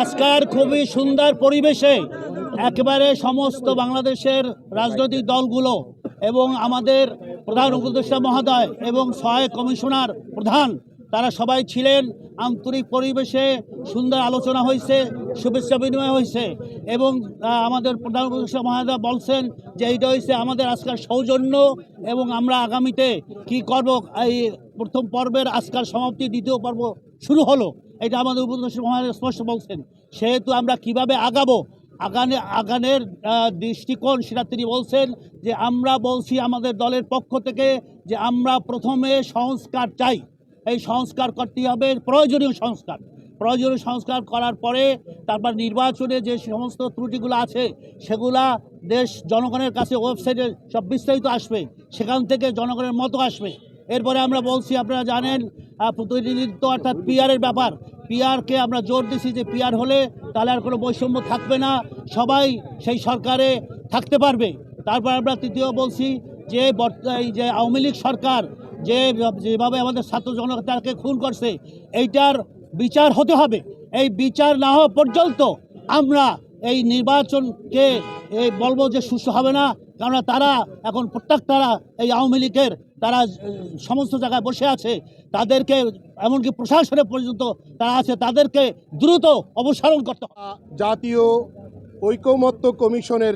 আজকের খুবই সুন্দর পরিবেশে একেবারে সমস্ত বাংলাদেশের রাজনৈতিক দলগুলো এবং আমাদের প্রধান উপদেষ্টা মহোদয় এবং সহায়ক কমিশনার প্রধান তারা সবাই ছিলেন। আন্তরিক পরিবেশে সুন্দর আলোচনা হয়েছে, শুভেচ্ছা বিনিময় হয়েছে এবং আমাদের প্রধান উপদেষ্টা মহোদয় বলছেন যে এইটা হয়েছে আমাদের আজকের সৌজন্য এবং আমরা আগামীতে কি করব। এই প্রথম পর্বের আজকের সমাপ্তি, দ্বিতীয় পর্ব শুরু হলো, এটা আমাদের উপদেষ্টা মহোদয় স্পষ্ট বলছেন। সেহেতু আমরা কিভাবে আগাবো, আগানের দৃষ্টিকোণ সেটা তিনি বলছেন যে আমরা বলছি আমাদের দলের পক্ষ থেকে যে আমরা প্রথমে সংস্কার চাই। এই সংস্কার করতে হবে, প্রয়োজনীয় সংস্কার করার পরে তারপর নির্বাচনে যে সমস্ত ত্রুটিগুলো আছে সেগুলা দেশ জনগণের কাছে ওয়েবসাইটে সব বিস্তারিত আসবে, সেখান থেকে জনগণের মতো আসবে। এরপরে আমরা বলছি, আপনারা জানেন প্রতিনিধিত্ব অর্থাৎ পিআরের ব্যাপার, পিআরকে আমরা জোর দিছি যে পিআর হলে তাহলে আর কোনো বৈষম্য থাকবে না, সবাই সেই সরকারে থাকতে পারবে। তারপর আমরা তৃতীয় বলছি যে এই যে আওয়ামী লীগ সরকার যেভাবে আমাদের ছাত্র জনতাকে খুন করছে এইটার বিচার হতে হবে। এই বিচার না হওয়া পর্যন্ত আমরা এই নির্বাচনকে বলবো যে সুষ্ঠু হবে না। কারণ তারা এখন তারা এই আওয়ামী লীগের তারা সমস্ত জায়গায় বসে আছে, তাদেরকে এমনকি প্রশাসনে পর্যন্ত তারা আছে, তাদেরকে দ্রুত অপসারণ করতে হবে। জাতীয় ঐকমত্য কমিশনের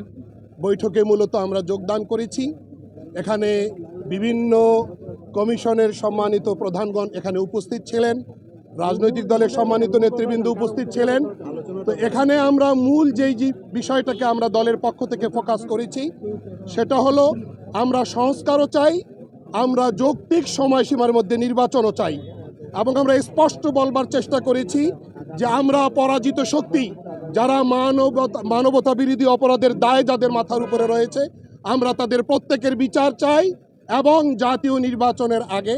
বৈঠকে মূলত আমরা যোগদান করেছি। এখানে বিভিন্ন কমিশনের সম্মানিত প্রধানগণ এখানে উপস্থিত ছিলেন, রাজনৈতিক দলের সম্মানিত নেতৃবৃন্দ উপস্থিত ছিলেন। তো এখানে আমরা মূল যেই বিষয়টাকে আমরা দলের পক্ষ থেকে ফোকাস করেছি সেটা হলো আমরা সংস্কারও চাই, আমরা যৌক্তিক সময়সীমার মধ্যে নির্বাচনও চাই এবং আমরা স্পষ্ট বলবার চেষ্টা করেছি যে আমরা পরাজিত শক্তি, যারা মানবতা বিরোধী অপরাধের দায় যাদের মাথার উপরে রয়েছে, আমরা তাদের প্রত্যেকের বিচার চাই এবং জাতীয় নির্বাচনের আগে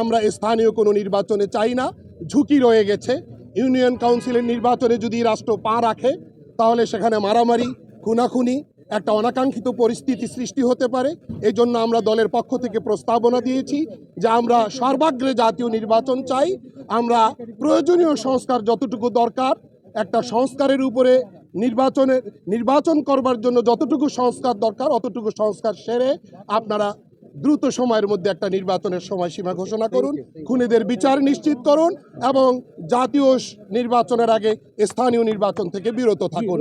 আমরা স্থানীয় কোনো নির্বাচনে চাই না। ঝুঁকি রয়ে গেছে, ইউনিয়ন কাউন্সিলের নির্বাচনে যদি রাষ্ট্র পা রাখে তাহলে সেখানে মারামারি, খুনাখুনি, একটা অনাকাঙ্ক্ষিত পরিস্থিতি সৃষ্টি হতে পারে। এই জন্য আমরা দলের পক্ষ থেকে প্রস্তাবনা দিয়েছি যে আমরা সর্বাগ্রে জাতীয় নির্বাচন চাই। আমরা প্রয়োজনীয় সংস্কার যতটুকু দরকার, একটা সংস্কারের উপরে নির্বাচন করবার জন্য যতটুকু সংস্কার দরকার অতটুকু সংস্কার সেরে আপনারা দ্রুত সময়ের মধ্যে একটা নির্বাচনের সময়সীমা ঘোষণা করুন, খুনিদের বিচার নিশ্চিত করুন এবং জাতীয় নির্বাচনের আগে স্থানীয় নির্বাচন থেকে বিরত থাকুন।